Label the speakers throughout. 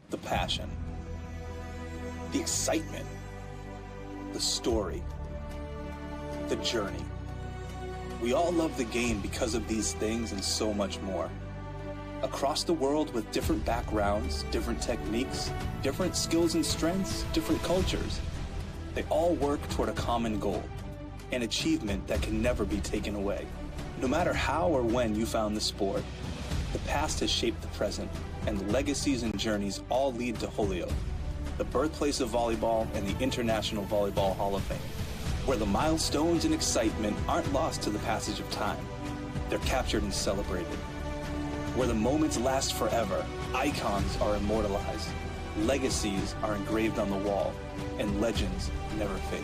Speaker 1: The passion, the excitement, the story, the journey. We all love the game because of these things and so much more. Across the world with different backgrounds, different techniques, different skills and strengths, different cultures, they all work toward a common goal, an achievement that can never be taken away. No matter how or when you found the sport, the past has shaped the present, and the legacies and journeys all lead to Holyoke, the birthplace of volleyball and the International Volleyball Hall of Fame, where the milestones and excitement aren't lost to the passage of time. They're captured and celebrated. Where the moments last forever, icons are immortalized, legacies are engraved on the wall, and legends never fade.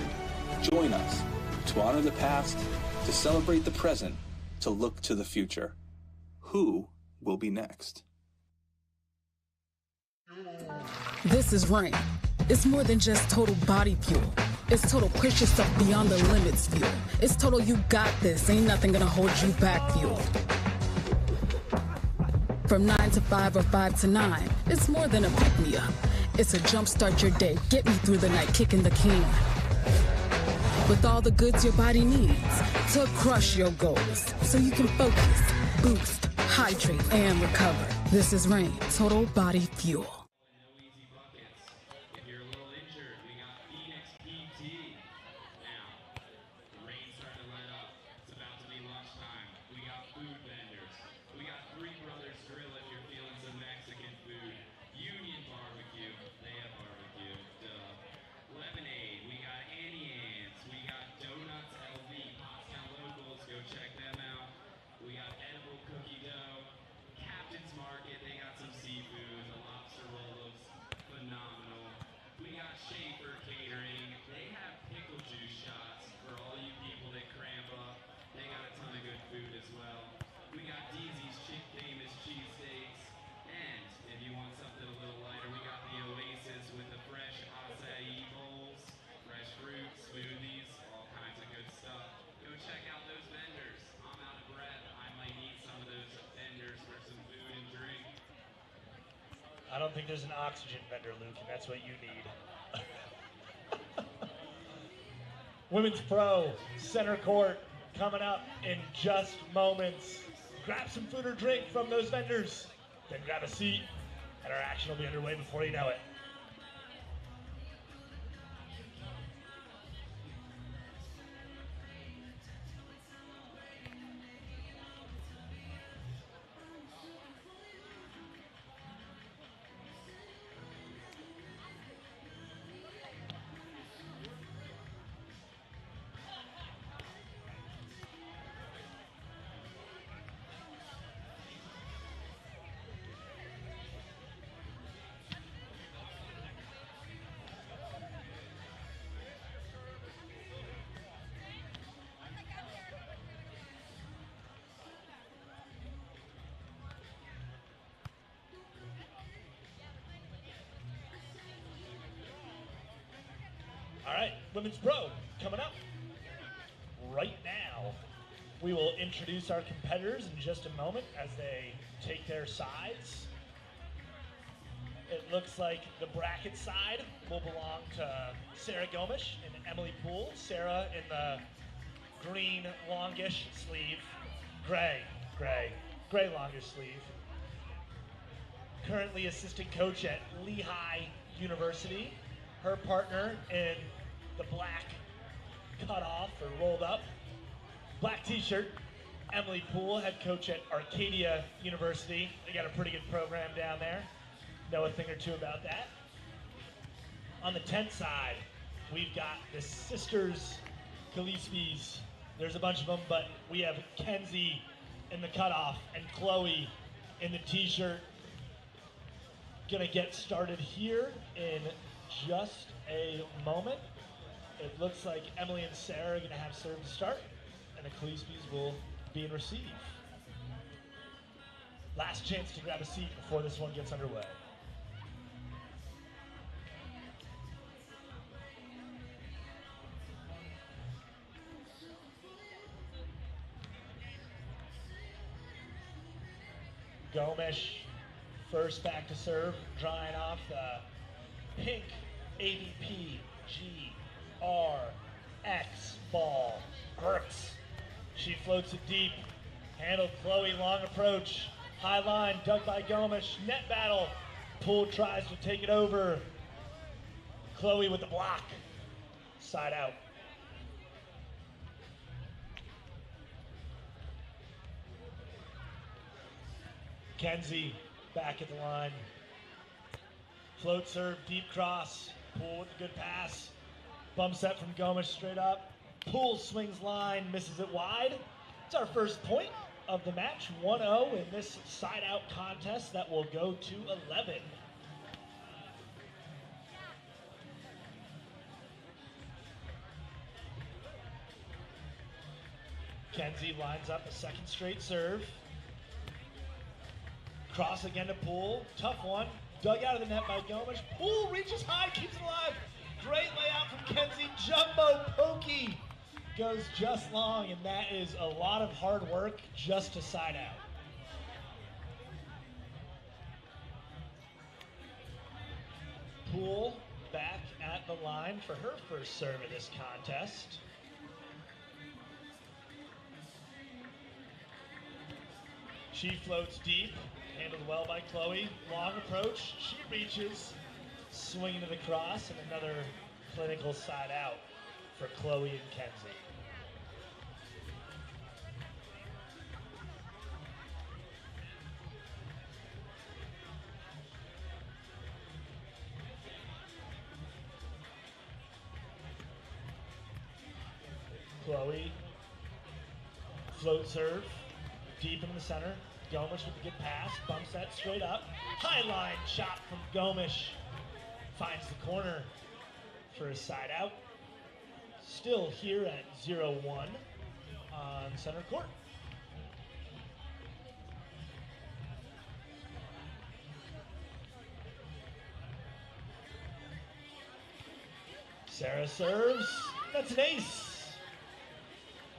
Speaker 1: Join us to honor the past, to celebrate the present, to look to the future. Who will be next?
Speaker 2: This is Rain. It's more than just total body fuel. It's total push yourself beyond the limits fuel. It's total you got this, ain't nothing gonna hold you back fuel. From 9 to 5 or 5 to 9, it's more than a pick-me-up. It's a jumpstart your day, get me through the night kicking the can. With all the goods your body needs to crush your goals, so you can focus, boost, hydrate, and recover. This is Rain, total body fuel.
Speaker 3: I don't think there's an oxygen vendor, Luke, and that's what you need. Women's Pro, center court, coming up in just moments. Grab some food or drink from those vendors, then grab a seat, and our action will be underway before you know it. All right, Women's Pro coming up right now. We will introduce our competitors in just a moment as they take their sides. It looks like the bracket side will belong to Sarah Gomish and Emily Poole. Sarah in the green longish sleeve, gray longish sleeve. Currently assistant coach at Lehigh University. Her partner in the black cutoff or rolled up black t-shirt, Emily Poole, head coach at Arcadia University. They got a pretty good program down there. Know a thing or two about that. On the tent side, we've got the sisters Kleespies. There's a bunch of them, but we have Kenzie in the cutoff and Chloe in the t-shirt. gonna get started here in just a moment. It looks like Emily and Sarah are gonna have serve to start, and the Kleespies will be in receive. Last chance to grab a seat before this one gets underway. Gomish, first back to serve, drawing off the pink AVP GRX ball. Hurts. She floats it deep. Handled Chloe, long approach. High line, dug by Gomish. Net battle. Poole tries to take it over. Chloe with the block. Side out. Kenzie back at the line. Float serve, deep cross. Poole with a good pass. Bump set from Gomish straight up. Poole swings line, misses it wide. It's our first point of the match, 1-0 in this side-out contest that will go to 11. Kenzie lines up a second straight serve. Cross again to Poole, tough one. Dug out of the net by Gomish. Poole reaches high, keeps it alive. Great layout from Kenzie, jumbo pokey. Goes just long, and that is a lot of hard work just to side out. Poole back at the line for her first serve of this contest. She floats deep, handled well by Chloe. Long approach, she reaches, swinging to the cross, and another clinical side out for Chloe and Kenzie. Chloe, float serve, deep in the center. Gomish with a good pass, bump set straight up. High line shot from Gomish. Finds the corner for a side out. Still here at 0-1 on center court. Sarah serves, that's an ace.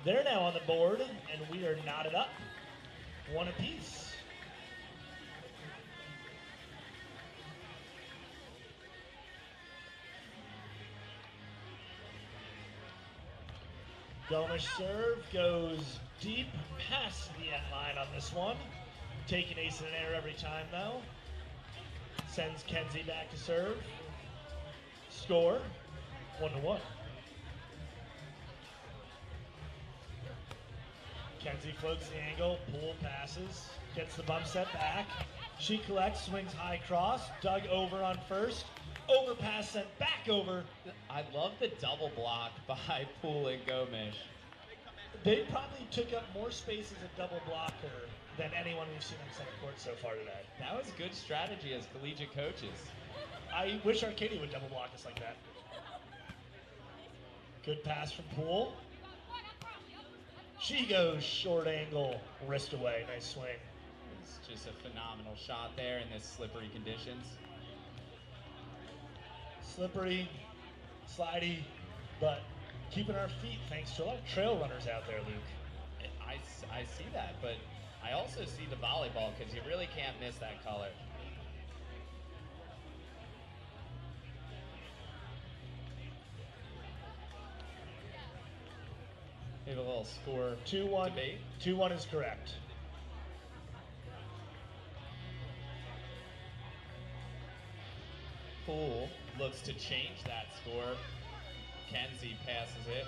Speaker 3: They're now on the board, and we are knotted up, one apiece. Gomish serve goes deep past the end line on this one. Taking ace in an air every time though. Sends Kenzie back to serve. Score, 1-1. Kenzie floats the angle, Poole passes, gets the bump set back. She collects, swings high cross, dug over on first, overpass sent back over.
Speaker 4: I love the double block by Poole and Gomish.
Speaker 3: They probably took up more space as a double blocker than anyone we've seen on center court so far today.
Speaker 4: That was good strategy as collegiate coaches.
Speaker 3: I wish Arcadia would double block us like that. Good pass from Poole. She goes short angle, wrist away, nice swing.
Speaker 4: It's just a phenomenal shot there in this slippery conditions.
Speaker 3: Slippery, slidey, but keeping our feet thanks to a lot of trail runners out there, Luke.
Speaker 4: I see that, but I also see the volleyball because you really can't miss that color. We have a little score
Speaker 3: 2-1
Speaker 4: debate.
Speaker 3: 2-1 is correct.
Speaker 4: Poole looks to change that score. Kenzie passes it.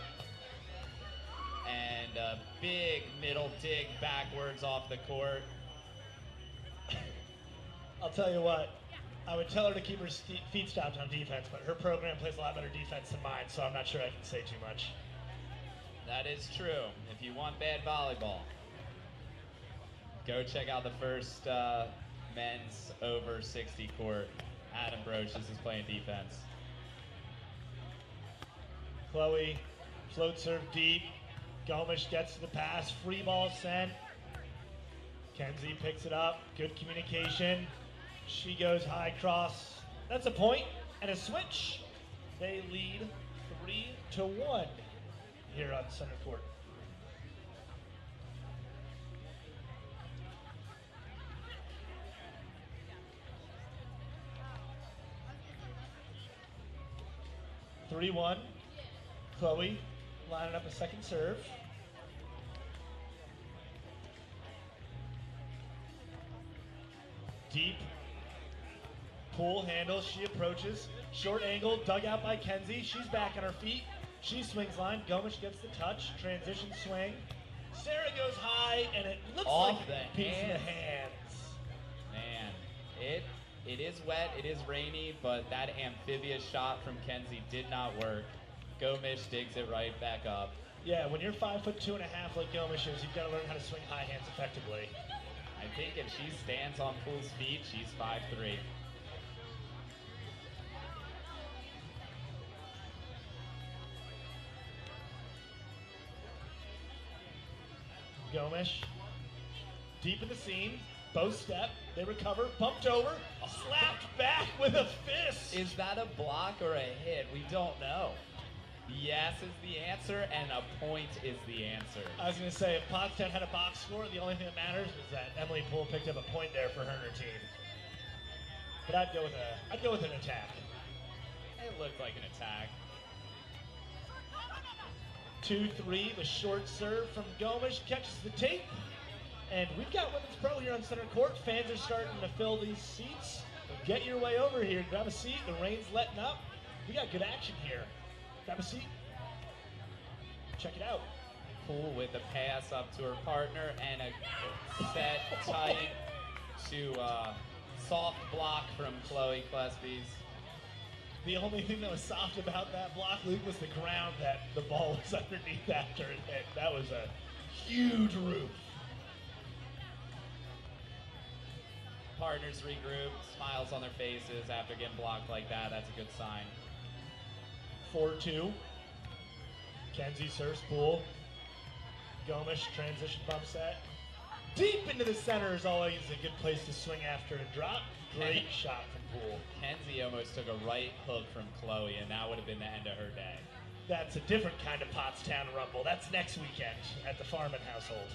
Speaker 4: And a big middle dig backwards off the court.
Speaker 3: I'll tell you what, I would tell her to keep her feet stopped on defense, but her program plays a lot better defense than mine, so I'm not sure I can say too much.
Speaker 4: That is true. If you want bad volleyball, go check out the first men's over 60 court. Adam Broches is playing defense.
Speaker 3: Chloe, float serve deep. Gomish gets to the pass. Free ball sent. Kenzie picks it up. Good communication. She goes high cross. That's a point and a switch. They lead 3-1 here on center court. (3-1). Chloe lining up a second serve. Deep. Poole handles, she approaches. Short angle, dug out by Kenzie. She's back on her feet. She swings line. Gomish gets the touch. Transition swing. Sarah goes high, and it looks
Speaker 4: Off
Speaker 3: like
Speaker 4: the
Speaker 3: a piece of the hands.
Speaker 4: Man, it is wet, it is rainy, but that amphibious shot from Kenzie did not work. Gomish digs it right back up.
Speaker 3: Yeah, when you're 5'2.5" like Gomish is, you've got to learn how to swing high hands effectively.
Speaker 4: I think if she stands on Poole's feet, she's 5'3".
Speaker 3: Gomish, deep in the seam, bow step, they recover, bumped over, slapped back with a fist.
Speaker 4: Is that a block or a hit? We don't know. Yes is the answer, and a point is the answer.
Speaker 3: I was going to say, if Pottstown had a box score, the only thing that matters is that Emily Poole picked up a point there for her and her team. But I'd go with an attack.
Speaker 4: It looked like an attack.
Speaker 3: 2-3, the short serve from Gomish catches the tape. And we've got Women's Pro here on center court. Fans are starting to fill these seats. Get your way over here, grab a seat. The rain's letting up. We got good action here. Grab a seat. Check it out.
Speaker 4: Poole with a pass up to her partner and a set tight to soft block from Chloe Kleespies.
Speaker 3: The only thing that was soft about that block, Luke, was the ground that the ball was underneath after it hit. That was a huge roof.
Speaker 4: Partners regroup, smiles on their faces after getting blocked like that. That's a good sign.
Speaker 3: 4-2. Kenzie serves Poole. Gomish transition bump set. Deep into the center is always a good place to swing after a drop. Great shot from Poole.
Speaker 4: Kenzie almost took a right hook from Chloe, and that would have been the end of her day.
Speaker 3: That's a different kind of Pottstown Rumble. That's next weekend at the Farman household.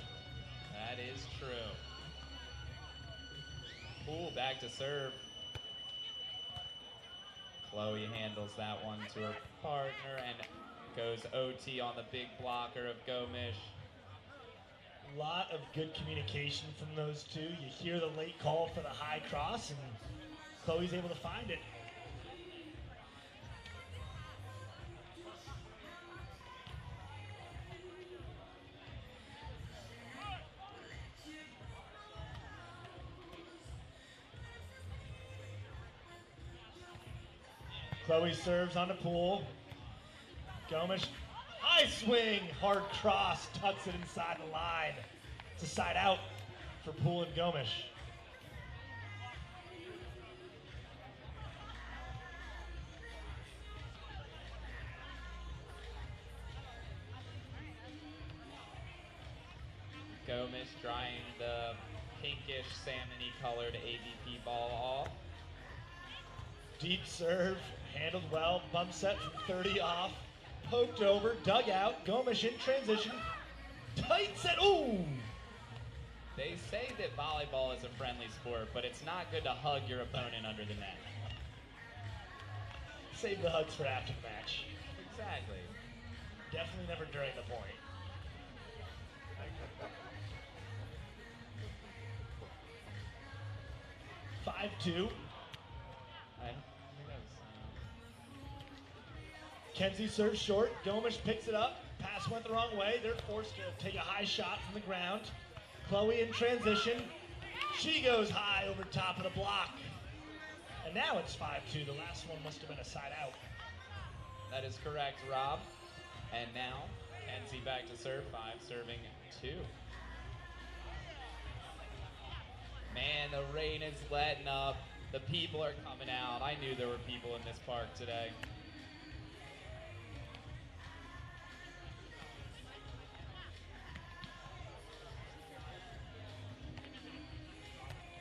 Speaker 4: That is true. Poole back to serve. Chloe handles that one to her partner and goes OT on the big blocker of Gomish.
Speaker 3: A lot of good communication from those two. You hear the late call for the high cross, and Chloe's able to find it. Chloe serves on the Poole. Gomish, high swing, hard cross, tucks it inside the line. It's a side out for Poole and Gomish.
Speaker 4: Gomish drying the pinkish salmon-y colored AVP ball off.
Speaker 3: Deep serve, handled well, bump set from 30 off, poked over, dug out, Gomish in transition, tight set, ooh!
Speaker 4: They say that volleyball is a friendly sport, but it's not good to hug your opponent under the net.
Speaker 3: Save the hugs for after the match.
Speaker 4: Exactly.
Speaker 3: Definitely never during the point. (5-2). Kenzie serves short. Gomish picks it up. Pass went the wrong way. They're forced to take a high shot from the ground. Chloe in transition. She goes high over top of the block. And now it's 5-2. The last one must have been a side out.
Speaker 4: That is correct, Rob. And now, Kenzie back to serve 5, serving 2. Man, the rain is letting up. The people are coming out. I knew there were people in this park today.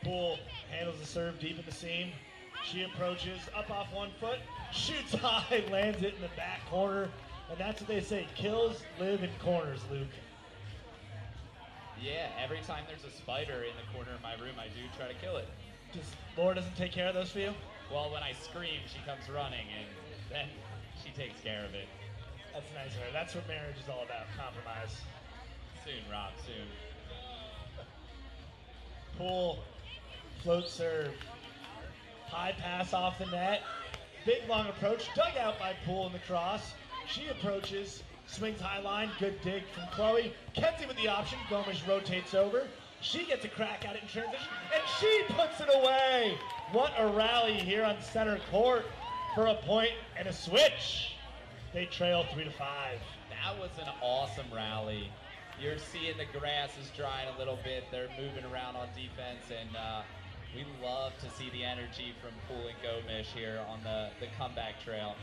Speaker 3: Poole handles the serve deep in the seam. She approaches, up off one foot, shoots high, lands it in the back corner. And that's what they say, kills live in corners, Luke.
Speaker 4: Yeah, every time there's a spider in the corner of my room, I do try to kill it.
Speaker 3: Laura doesn't take care of those for you?
Speaker 4: Well, when I scream, she comes running, and then she takes care of it.
Speaker 3: That's nice of her. That's what marriage is all about, compromise.
Speaker 4: Soon, Rob, soon.
Speaker 3: Poole, float serve. High pass off the net. Big long approach, dug out by Poole in the cross. She approaches, swings high line, good dig from Chloe. Kenzie with the option, Gomish rotates over. She gets a crack at it in transition, and she puts it away. What a rally here on center court for a point and a switch. They trail 3-5.
Speaker 4: That was an awesome rally. You're seeing the grass is drying a little bit. They're moving around on defense, and we love to see the energy from Poole and Gomish here on the comeback trail.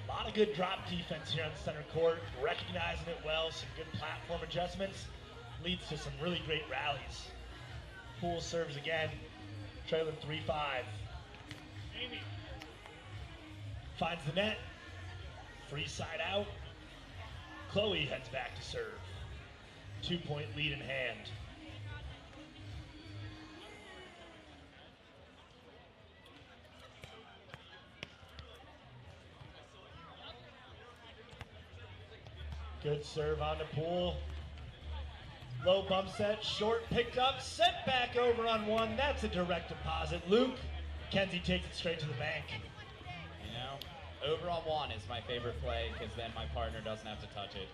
Speaker 3: A lot of good drop defense here on center court, recognizing it well, some good platform adjustments, leads to some really great rallies. Poole serves again, trailing 3-5. Amy finds the net, free side out. Chloe heads back to serve. 2-point lead in hand. Good serve on the Poole. Low bump set, short picked up, sent back over on one. That's a direct deposit. Luke, Kenzie takes it straight to the bank.
Speaker 4: You know, over on one is my favorite play because then my partner doesn't have to touch it.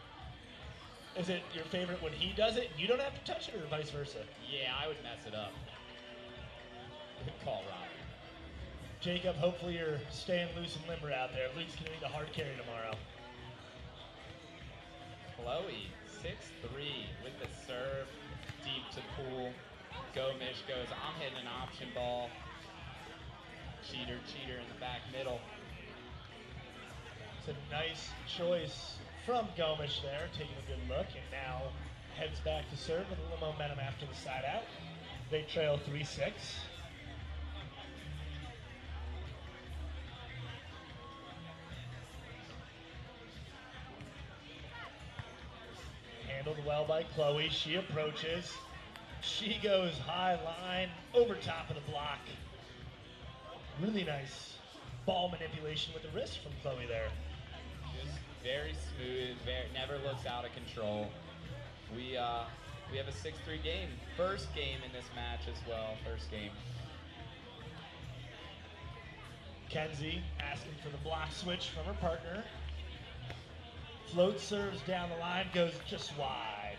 Speaker 3: Is it your favorite when he does it and you don't have to touch it, or vice versa?
Speaker 4: Yeah, I would mess it up. Good call, Rob.
Speaker 3: Jacob, hopefully you're staying loose and limber out there. Luke's going to need a hard carry tomorrow.
Speaker 4: Chloe, 6'3", with the serve, deep to Poole. Gomish goes, I'm hitting an option ball. Cheater in the back middle.
Speaker 3: It's a nice choice from Gomish there, taking a good look, and now heads back to serve with a little momentum after the side out. They trail 3-6. Handled well by Chloe. She approaches. She goes high line over top of the block. Really nice ball manipulation with the wrist from Chloe there.
Speaker 4: Just very smooth, never looks out of control. We have a 6-3 game. First game in this match as well. First game.
Speaker 3: Kenzie asking for the block switch from her partner. Float serves down the line, goes just wide.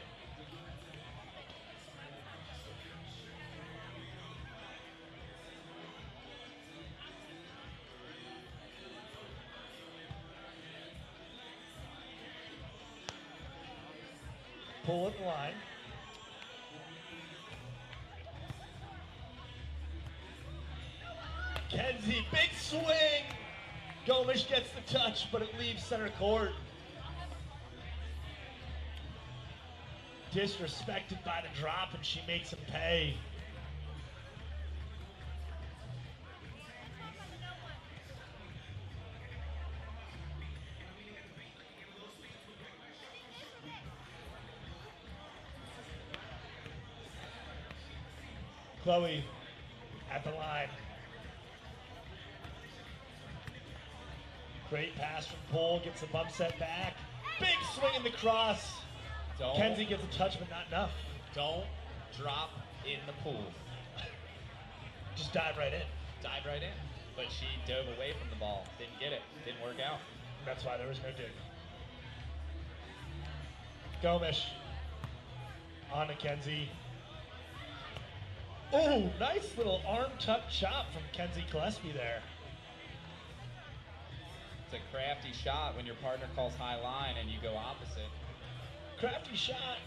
Speaker 3: Pull at the line. Kenzie, big swing! Gomish gets the touch, but it leaves center court. Disrespected by the drop, and she makes him pay. Chloe at the line. Great pass from Poole, gets a bump set back. Big swing in the cross. Kenzie gets a touch, but not enough.
Speaker 4: Don't drop in the pool.
Speaker 3: Just dive right in.
Speaker 4: Dive right in. But she dove away from the ball. Didn't get it. Didn't work out.
Speaker 3: That's why there was no dig. Gomish on to Kenzie. Oh, nice little arm tuck chop from Kenzie Kleespies there.
Speaker 4: It's a crafty shot when your partner calls high line and you go opposite.
Speaker 3: Crafty shot.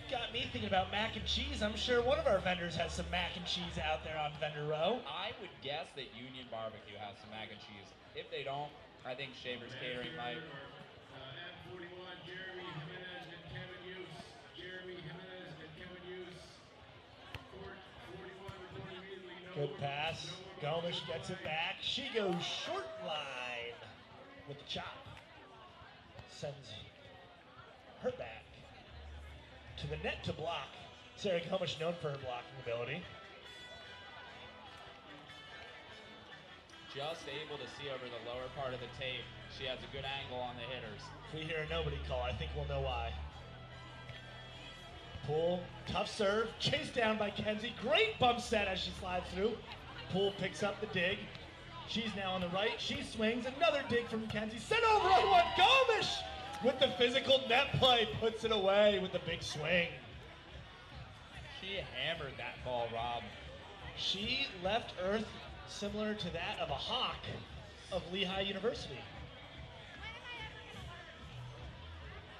Speaker 3: got me thinking about mac and cheese. I'm sure one of our vendors has some mac and cheese out there on vendor row.
Speaker 4: I would guess that Union Barbecue has some mac and cheese. If they don't, I think Shaver's Catering might.
Speaker 5: M41, Jeremy Jimenez and Kevin Hughes. Jeremy Jimenez and Kevin Hughes. Court 41 reporting immediately.
Speaker 3: Good pass. Gomish gets it back. She goes short line with the chop. Sends her back to the net to block. Sarah Gomish, known for her blocking ability.
Speaker 4: Just able to see over the lower part of the tape. She has a good angle on the hitters.
Speaker 3: If we hear a nobody call, I think we'll know why. Poole, tough serve, chased down by Kenzie. Great bump set as she slides through. Poole picks up the dig. She's now on the right. She swings. Another dig from Kenzie. Sent over on one. Gomish with the physical net play puts it away with the big swing.
Speaker 4: She hammered that ball, Rob.
Speaker 3: She left Earth similar to that of a hawk of Lehigh University.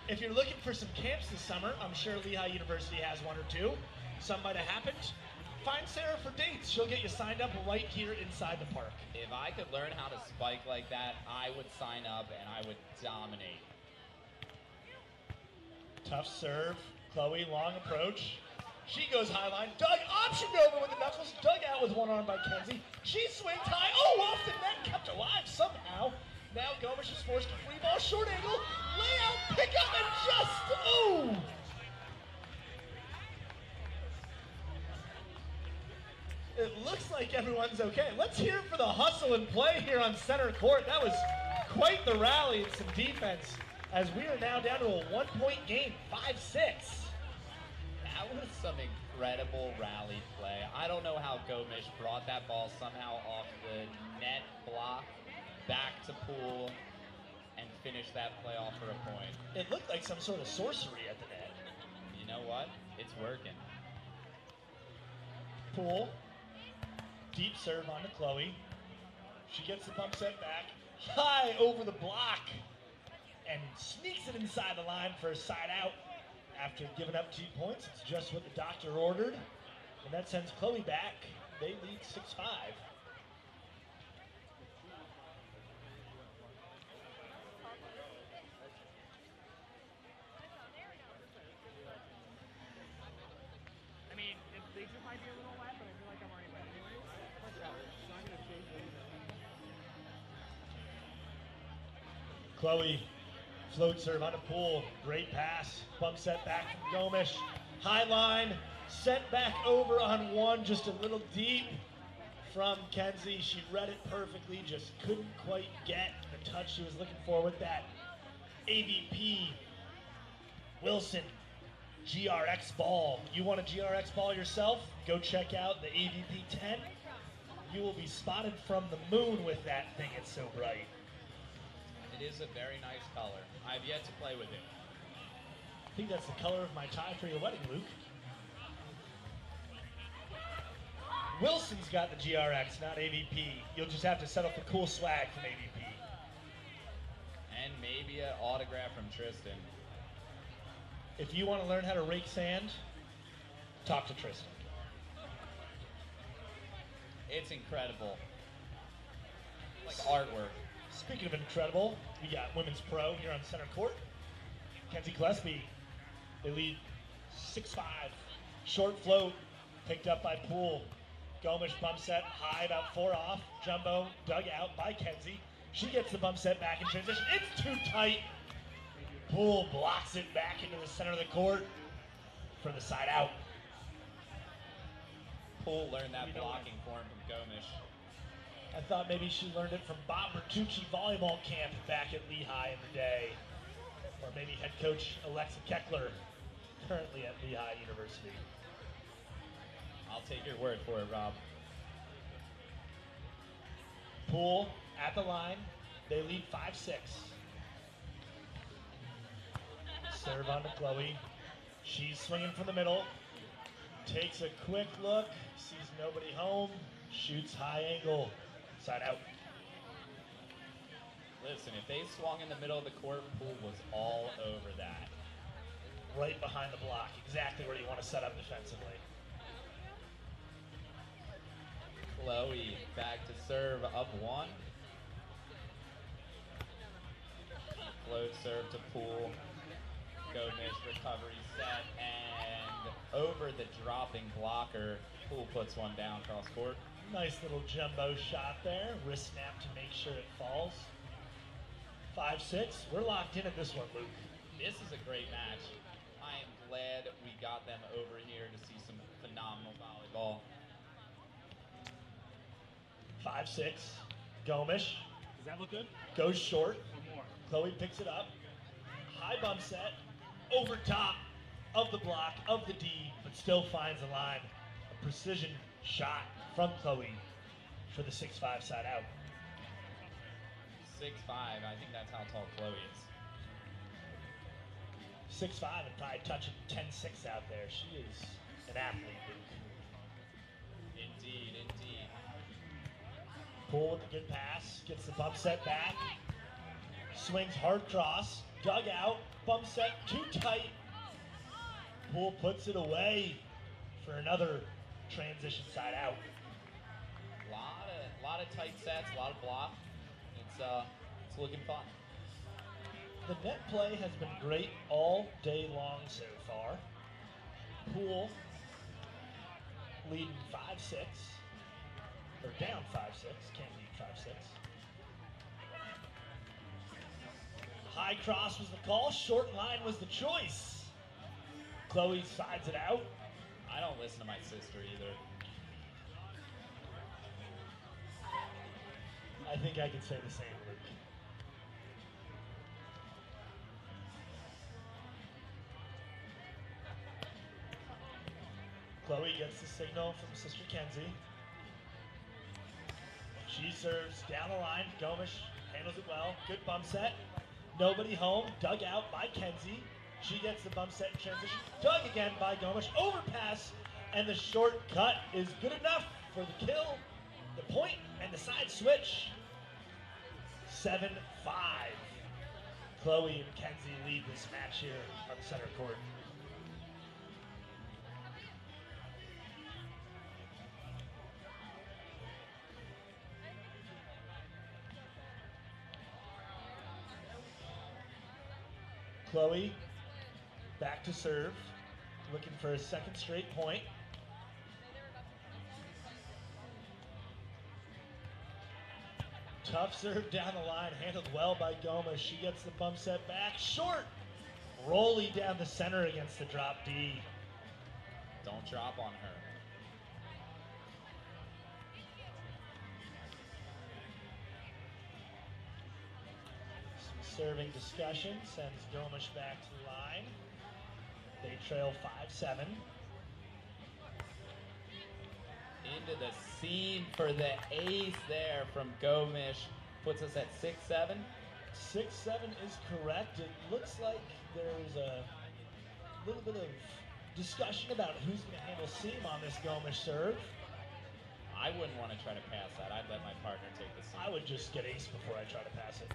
Speaker 3: If you're looking for some camps this summer, I'm sure Lehigh University has one or two. Some might have happened. Find Sarah for dates. She'll get you signed up right here inside the park.
Speaker 4: If I could learn how to spike like that, I would sign up and I would dominate.
Speaker 3: Tough serve. Chloe, long approach. She goes high line. Doug optioned over with the knuckles. Dug out with one arm by Kenzie. She swings high. Oh, off the net. Kept alive somehow. Now Gomish is forced to free ball. Short angle. Layout. Pick up and just. Ooh. It looks like everyone's okay. Let's hear it for the hustle and play here on center court. That was quite the rally and some defense as we are now down to a 1-point game, 5-6.
Speaker 4: That was some incredible rally play. I don't know how Gomish brought that ball somehow off the net block back to Poole and finished that play off for a point.
Speaker 3: It looked like some sort of sorcery at the net.
Speaker 4: You know what? It's working.
Speaker 3: Poole, deep serve onto Chloe. She gets the bump set back, high over the block, and sneaks it inside the line for a side out. After giving up 2 points, it's just what the doctor ordered, and that sends Chloe back. They lead 6-5.
Speaker 6: I mean, they just might be a little wet, but I feel like I'm already wet anyway. It's not going to change anything.
Speaker 3: Chloe, float serve on a Poole. Great pass. Bump set back from Gomish. High line. Sent back over on one. Just a little deep from Kenzie. She read it perfectly. Just couldn't quite get the touch she was looking for with that AVP Wilson GRX ball. You want a GRX ball yourself? Go check out the AVP 10. You will be spotted from the moon with that thing. It's so bright.
Speaker 4: It is a very nice color. I've yet to play with it.
Speaker 3: I think that's the color of my tie for your wedding, Luke. Wilson's got the GRX, not AVP. You'll just have to settle for cool swag from AVP.
Speaker 4: And maybe an autograph from Tristan.
Speaker 3: If you want to learn how to rake sand, talk to Tristan.
Speaker 4: It's incredible. Like artwork.
Speaker 3: Speaking of incredible, we got women's pro here on center court. Kenzie Kleespies. They lead 6-5. Short float, picked up by Poole. Gomish bump set, high, about 4 off. Jumbo, dug out by Kenzie. She gets the bump set back in transition. It's too tight. Poole blocks it back into the center of the court for the side out.
Speaker 4: Poole learned that blocking form from Gomish.
Speaker 3: I thought maybe she learned it from Bob Bertucci volleyball camp back at Lehigh in the day. Or maybe head coach Alexa Keckler, currently at Lehigh University.
Speaker 4: I'll take your word for it, Rob.
Speaker 3: Poole at the line. They lead 5-6. Serve on to Chloe. She's swinging from the middle. Takes a quick look. Sees nobody home. Shoots high angle. Side out.
Speaker 4: Listen, if they swung in the middle of the court, Poole was all over that.
Speaker 3: right behind the block, exactly where you want to set up defensively.
Speaker 4: Chloe back to serve, up 1. Float serve to Poole. Gomish recovery set, and over the dropping blocker, Poole puts one down cross court.
Speaker 3: Nice little jumbo shot there. Wrist snap to make sure it falls. 5-6. We're locked in at this one, Luke.
Speaker 4: This is a great match. I am glad we got them over here to see some phenomenal volleyball.
Speaker 3: 5-6. Gomish
Speaker 6: Does that look good?
Speaker 3: goes short.
Speaker 6: Or more?
Speaker 3: Chloe picks it up. High bump set. Over top of the block, of the D, but still finds a line. A precision shot from Chloe for the 6-5 side out.
Speaker 4: 6'5", I think that's how tall Chloe is.
Speaker 3: 6'5" and probably touching 10-6 out there. She is an athlete, Luke.
Speaker 4: Indeed, indeed.
Speaker 3: Poole with a good pass, gets the bump set back. Swings hard cross, dug out, bump set too tight. Poole puts it away for another transition side out.
Speaker 4: Lot of tight sets, a lot of block. It's looking fun.
Speaker 3: The net play has been great all day long so far. Poole leading 5-6, or down 5-6, can't lead 5-6. High cross was the call, short line was the choice. Chloe sides it out.
Speaker 4: I don't listen to my sister either.
Speaker 3: I think I could say the same, Luke. Chloe gets the signal from Sister Kenzie. She serves down the line. Gomish handles it well. Good bump set. Nobody home. Dug out by Kenzie. She gets the bump set in transition. Dug again by Gomish. Overpass. And the short cut is good enough for the kill, the point, and the side switch. 7-5. Chloe and Kenzie lead this match here on the center court. Chloe back to serve, looking for a second straight point. Tough serve down the line, handled well by Gomish. She gets the bump set back, short. Rolly down the center against the drop D.
Speaker 4: Don't drop on her.
Speaker 3: Some serving discussion sends Gomish back to the line. They trail 5-7.
Speaker 4: Into the seam for the ace there from Gomish. Puts us at 6-7.
Speaker 3: 6-7 is correct. It looks like there's a little bit of discussion about who's going to handle seam on this Gomish serve.
Speaker 4: I wouldn't want to try to pass that. I'd let my partner take the seam.
Speaker 3: I would just get ace before I try to pass it.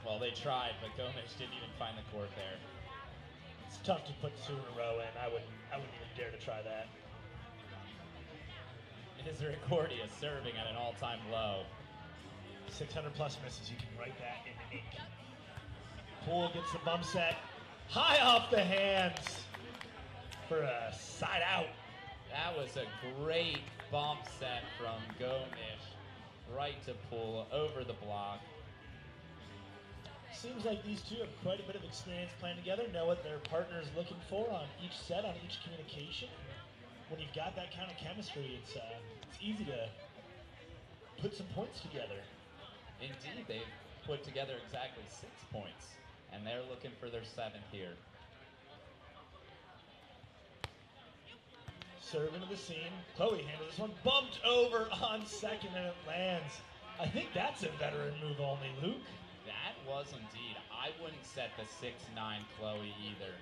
Speaker 4: Well, they tried, but Gomish didn't even find the court there.
Speaker 3: It's tough to put 2 in a row in. I wouldn't even dare to try that.
Speaker 4: Misericordia serving at an all-time low.
Speaker 3: 600 plus misses. You can write that in ink. Poole gets the bump set. High off the hands for a side out.
Speaker 4: That was a great bump set from Gomish. Right to Poole, over the block.
Speaker 3: Seems like these two have quite a bit of experience playing together, know what their partner is looking for on each set, on each communication. When you've got that kind of chemistry, it's easy to put some points together.
Speaker 4: Indeed, they've put together exactly 6 points, and they're looking for their 7th here.
Speaker 3: Serve into the seam. Chloe handles this one, bumped over on second, and it lands. I think that's a veteran move only, Luke.
Speaker 4: That was indeed. I wouldn't set the 6'9" Chloe either.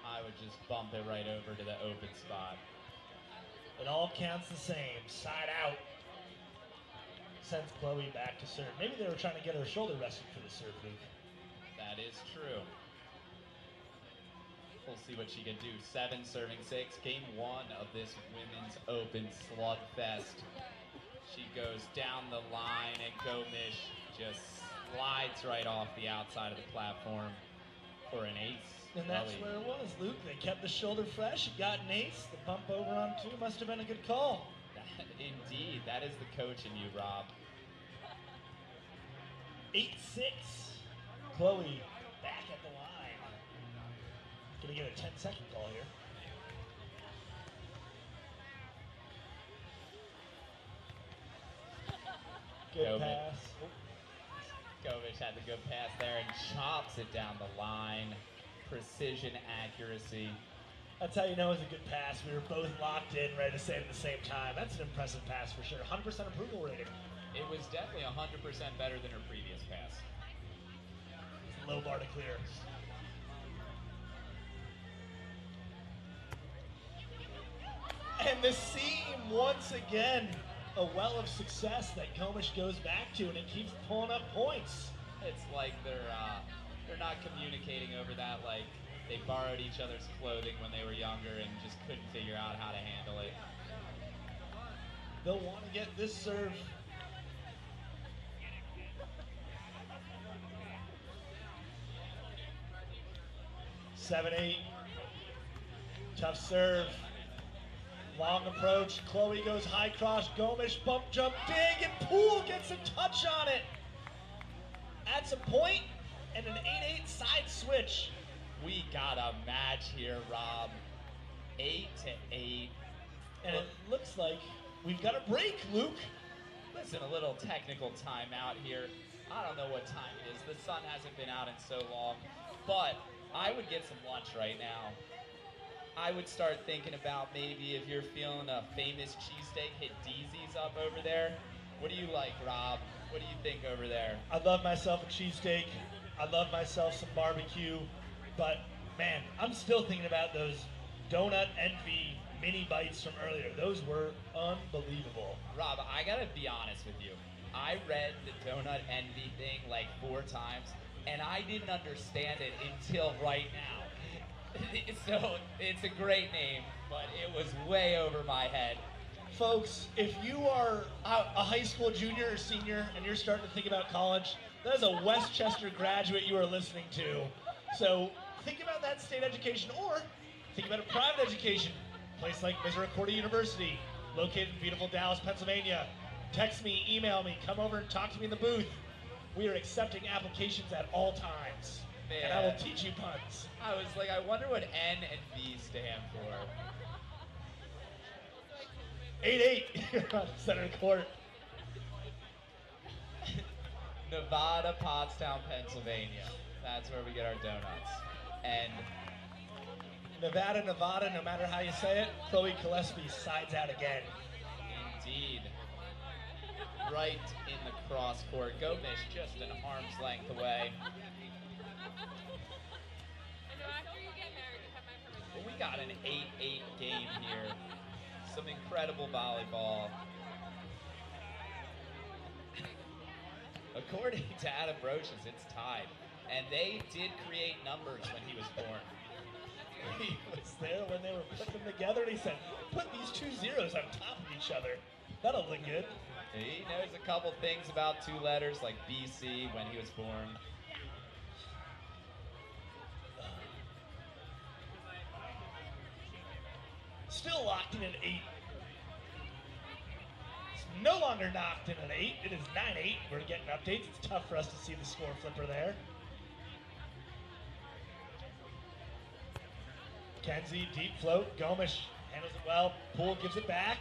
Speaker 4: I would just bump it right over to the open spot.
Speaker 3: It all counts the same. Side out. Sends Chloe back to serve. Maybe they were trying to get her shoulder rested for the serve, Luke.
Speaker 4: That is true. We'll see what she can do. 7 serving 6. Game 1 of this Women's Open slugfest. She goes down the line, and Gomish just slides right off the outside of the platform for an ace.
Speaker 3: And that's where it was, Luke. They kept the shoulder fresh. It got an ace. The bump over on 2 must have been a good call.
Speaker 4: Indeed, that is the coach in you, Rob.
Speaker 3: 8-6. Chloe back at the line. Gonna get a 10-second call here. Good pass.
Speaker 4: Gomish had the good pass there and chops it down the line. Precision, accuracy.
Speaker 3: That's how you know it's a good pass. We were both locked in, ready to say it at the same time. That's an impressive pass for sure. 100% approval rating.
Speaker 4: It was definitely 100% better than her previous pass.
Speaker 3: It's a low bar to clear. And the seam, once again, a well of success that Gomish goes back to, and it keeps pulling up points.
Speaker 4: It's like they're not communicating over that, like they borrowed each other's clothing when they were younger and just couldn't figure out how to handle it.
Speaker 3: They'll want to get this serve. Seven, 8. Tough serve. Long approach. Chloe goes high cross. Gomish bump jump dig, and Poole gets a touch on it. That's a point and an 8-8 side switch.
Speaker 4: We got a match here, Rob. 8-8.
Speaker 3: And it looks like we've got a break, Luke.
Speaker 4: Listen, a little technical timeout here. I don't know what time it is. The sun hasn't been out in so long, but I would get some lunch right now. I would start thinking about maybe if you're feeling a famous cheesesteak, hit Deezy's up over there. What do you like, Rob? What do you think over there?
Speaker 3: I love myself a cheesesteak. I love myself some barbecue. But, man, I'm still thinking about those Donut Envy mini bites from earlier. Those were unbelievable.
Speaker 4: Rob, I gotta be honest with you. I read the Donut Envy thing like 4 times, and I didn't understand it until right now. So, it's a great name, but it was way over my head.
Speaker 3: Folks, if you are a high school junior or senior and you're starting to think about college, that is a Westchester graduate you are listening to. So think about that state education, or think about a private education. A place like Misericordia University, located in beautiful Dallas, Pennsylvania. Text me, email me, come over and talk to me in the booth. We are accepting applications at all times.
Speaker 4: Man.
Speaker 3: And I will teach you puns.
Speaker 4: I was like, I wonder what N and V stand for.
Speaker 3: 8-8 here on center court.
Speaker 4: Nevada, Pottstown, Pennsylvania. That's where we get our donuts. And
Speaker 3: Nevada, no matter how you say it, Chloe Kleespies sides out again.
Speaker 4: indeed, right in the cross court. Gomish just an arm's length away. Well, we got an 8-8 game here. Some incredible volleyball. According to Adam Brochus, it's tied. And they did create numbers when he was born.
Speaker 3: He was there when they were putting them together, and he said, put these 2 zeros on top of each other. That'll look good.
Speaker 4: He knows a couple things about 2 letters, like BC when he was born.
Speaker 3: Still locked in at 8. It's no longer knocked in at 8. It is 9-8. We're getting updates. It's tough for us to see the score flipper there. Kenzie, deep float. Gomish handles it well. Poole gives it back.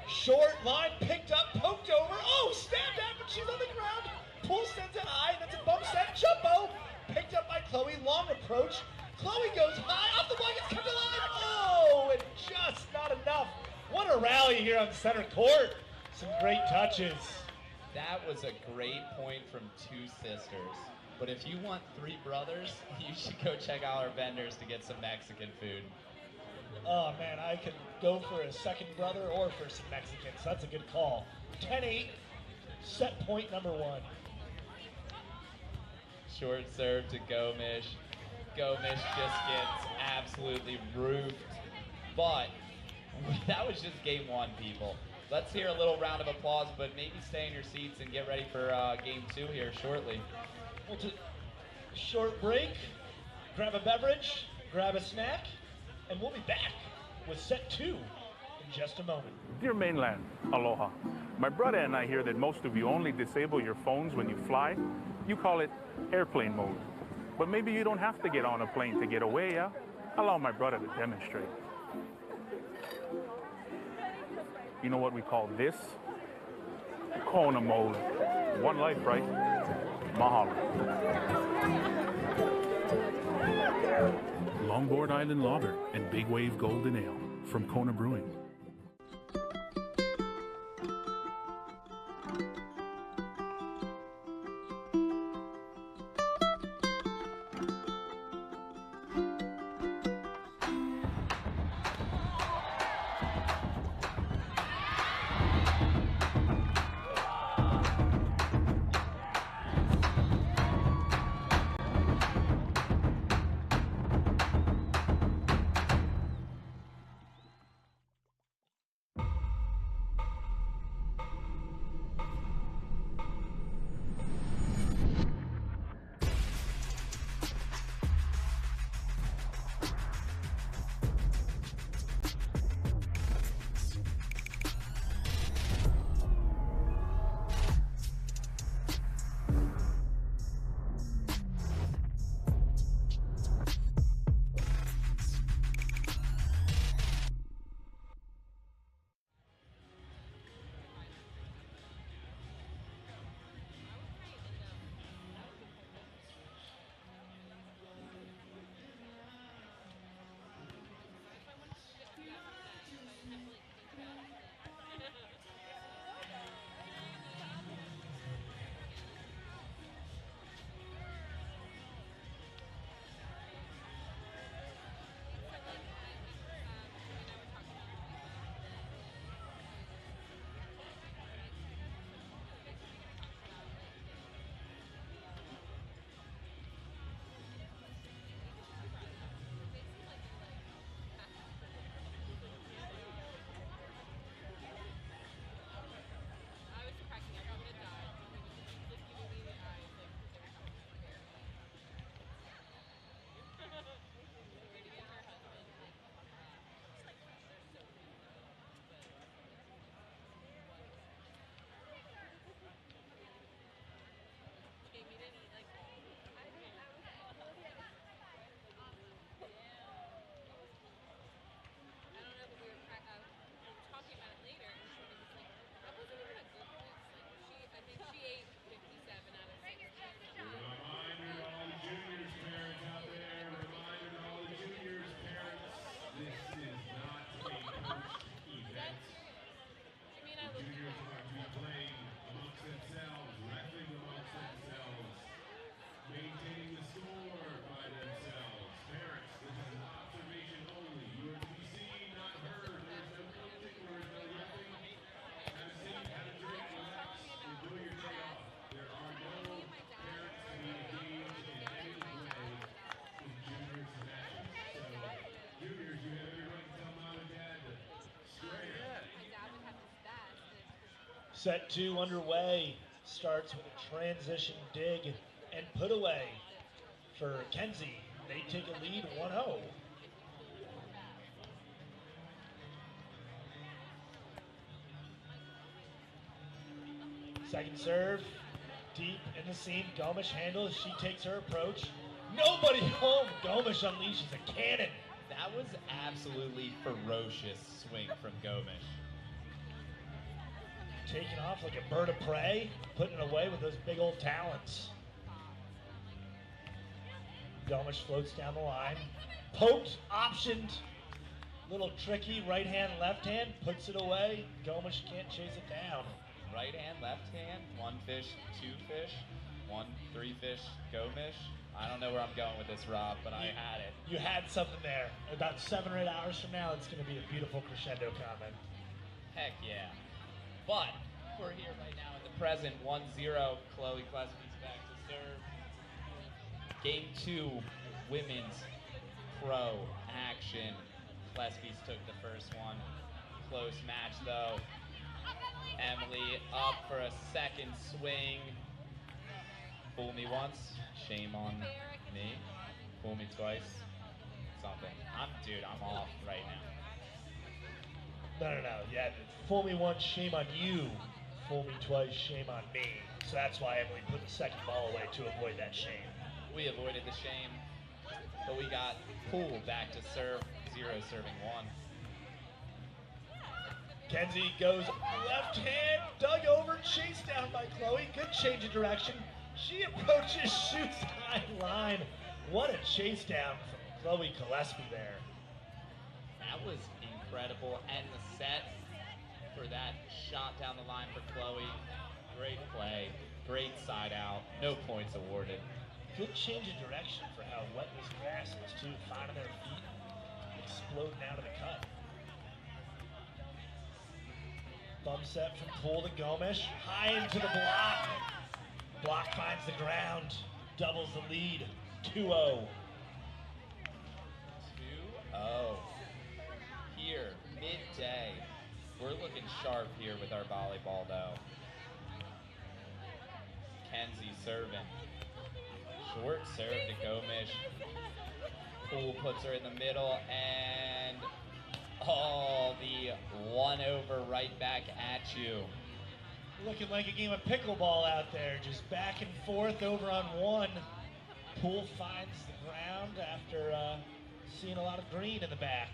Speaker 3: Short line, picked up, poked over. Oh, stabbed at, but she's on the ground. Poole sends it high, and that's a bump set. Jumbo, picked up by Chloe. Long approach. Chloe goes high, off the blankets, kept alive. Oh, and just not enough. What a rally here on center court. Some great touches.
Speaker 4: That was a great point from 2 sisters. But if you want 3 brothers, you should go check out our vendors to get some Mexican food.
Speaker 3: Oh, man, I could go for a second brother or for some Mexicans. That's a good call. 10-8, set point number 1.
Speaker 4: Short serve to Gomish. Gomish just gets absolutely roofed. But that was just game one, people. Let's hear a little round of applause, but maybe stay in your seats and get ready for game two here shortly.
Speaker 3: We'll take a short break, grab a beverage, grab a snack, and we'll be back with set two in just a moment.
Speaker 7: Dear mainland, aloha. My brother and I hear that most of you only disable your phones when you fly. You call it airplane mode. But maybe you don't have to get on a plane to get away, yeah? Allow my brother to demonstrate. You know what we call this? Kona mode. One life, right? Mahalo. Longboard Island Lager and Big Wave Golden Ale from Kona Brewing.
Speaker 3: Set two underway. Starts with a transition dig and put away for Kenzie. They take a lead 1-0. Second serve, deep in the seam. Gomish handles. She takes her approach. Nobody home. Gomish unleashes a cannon.
Speaker 4: That was absolutely ferocious swing from Gomish.
Speaker 3: Taking off like a bird of prey, putting it away with those big old talons. Gomish floats down the line. Poked, optioned, little tricky, right hand, left hand, puts it away. Gomish can't chase it down.
Speaker 4: Right hand, left hand, one fish, two fish, 1, 3 fish, Gomish. I don't know where I'm going with this, Rob, but I had it.
Speaker 3: You had something there. About 7 or 8 hours from now, it's going to be a beautiful crescendo comment.
Speaker 4: Heck yeah. But we're here right now in the present, 1-0. Chloe Kleespies back to serve. Game 2, women's pro action. Kleespies took the first one. Close match though. Emily up for a second swing. Fool me once, shame on me. Fool me twice, something. I'm off right now.
Speaker 3: No. Yeah, fool me once, shame on you. Fool me twice, shame on me. So that's why Emily put the second ball away to avoid that shame.
Speaker 4: We avoided the shame, but we got Poole back to serve. 0 serving 1.
Speaker 3: Kenzie goes left hand, dug over, chased down by Chloe. Good change of direction. She approaches, shoots high line. What a chase down from Chloe Kleespies there.
Speaker 4: That was incredible. And the set for that shot down the line for Chloe. Great play, great side out. No points awarded.
Speaker 3: Good change of direction for how wet this grass is too. Finding their feet, exploding out of the cut. Thumb set from Poole to Gomish. High into the block. Block finds the ground. Doubles the lead. 2-0.
Speaker 4: 2-0. Here, midday. We're looking sharp here with our volleyball though. Kenzie serving. Short serve to Gomish. Poole puts her in the middle and the 1-over right back at you.
Speaker 3: Looking like a game of pickleball out there, just back and forth over on one. Poole finds the ground after seeing a lot of green in the back.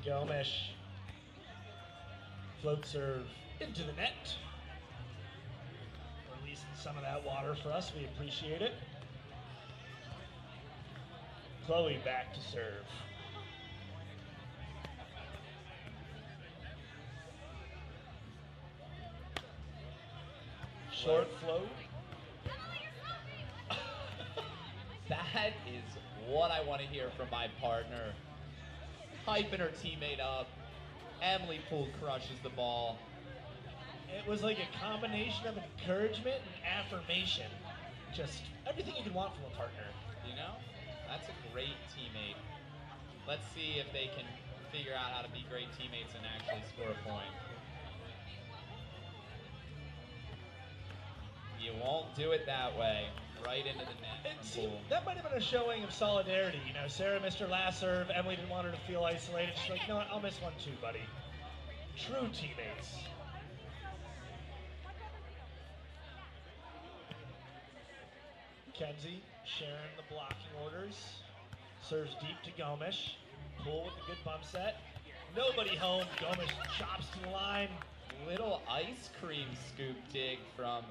Speaker 3: Gomish. Float serve into the net. Releasing some of that water for us, we appreciate it. Chloe back to serve. Short float.
Speaker 4: That is what I want to hear from my partner. Hyping her teammate up. Emily Poole crushes the ball.
Speaker 3: It was like a combination of encouragement and affirmation. Just everything you could want from a partner.
Speaker 4: You know, that's a great teammate. Let's see if they can figure out how to be great teammates and actually score a point. You won't do it that way. Right into the net from Poole.
Speaker 3: That might have been a showing of solidarity. You know, Sarah missed her last serve. Emily didn't want her to feel isolated. She's like, you know what, I'll miss one too, buddy. True teammates. Kenzie sharing the blocking orders. Serves deep to Gomish. Poole with a good bump set. Nobody home. Gomish chops to the line.
Speaker 4: Little ice cream scoop dig from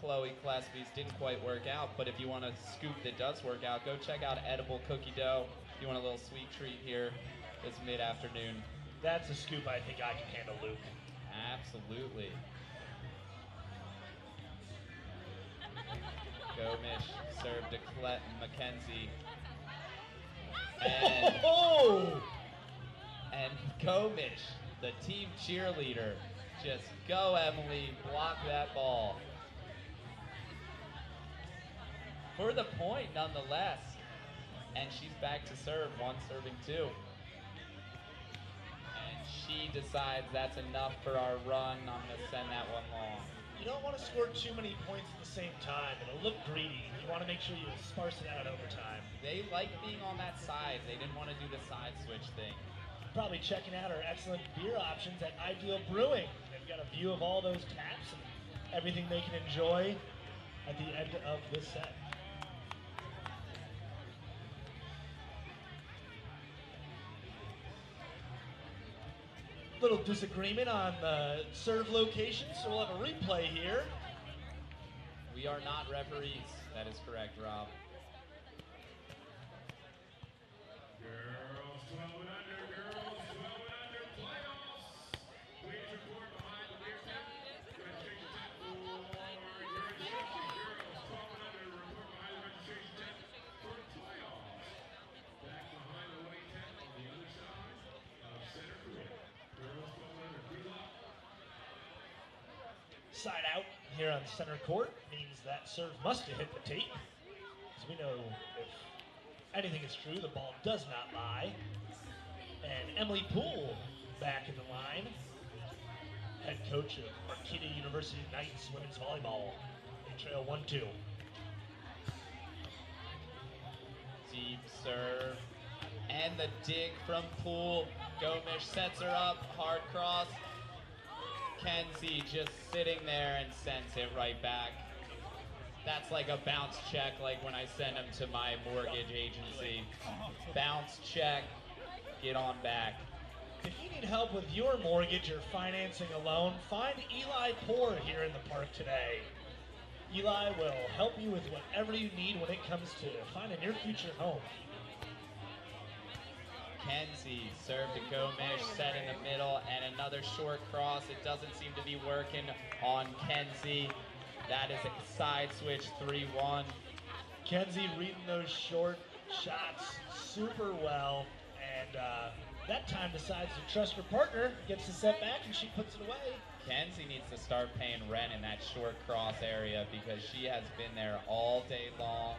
Speaker 4: Chloe Kleespies didn't quite work out, but if you want a scoop that does work out, go check out Edible Cookie Dough. If you want a little sweet treat here this mid-afternoon.
Speaker 3: That's a scoop I think I can handle, Luke.
Speaker 4: Absolutely. Gomish served to Mackenzie. And Gomish, the team cheerleader, just go Emily, block that ball. For the point nonetheless. And she's back to serve, 1 serving 2. And she decides that's enough for our run. I'm gonna send that one long.
Speaker 3: You don't want to score too many points at the same time. It'll look greedy. You want to make sure you sparse it out over time.
Speaker 4: They like being on that side. They didn't want to do the side switch thing.
Speaker 3: Probably checking out our excellent beer options at Ideal Brewing. They've got a view of all those taps and everything they can enjoy at the end of this set. Little disagreement on the serve location, so we'll have a replay here.
Speaker 4: We are not referees. That is correct, Rob.
Speaker 5: Girls 12 and under, girls 12 and under, playoffs. Please report behind the beer tent. Registration tent for your instruction. Girls 12 and under, report behind the registration tent for playoffs. Back behind the white tent on the other side of
Speaker 3: Side out here on center court means that serve must have hit the tape. As we know, if anything is true, the ball does not lie. And Emily Poole back in the line. Head coach of Arcadia University Knights women's volleyball. They trail 1-2.
Speaker 4: Deep serve. And the dig from Poole. Gomish sets her up, hard cross. Kenzie just sitting there and sends it right back. That's like a bounce check, like when I send them to my mortgage agency. Bounce check, get on back.
Speaker 3: If you need help with your mortgage or financing a loan, find Eli Poore here in the park today. Eli will help you with whatever you need when it comes to finding your future home.
Speaker 4: Kenzie served to Gomish, set in the middle, and another short cross. It doesn't seem to be working on Kenzie. That is a side switch, 3-1.
Speaker 3: Kenzie reading those short shots super well, and that time decides to trust her partner, gets the set back, and she puts it away.
Speaker 4: Kenzie needs to start paying rent in that short cross area because she has been there all day long,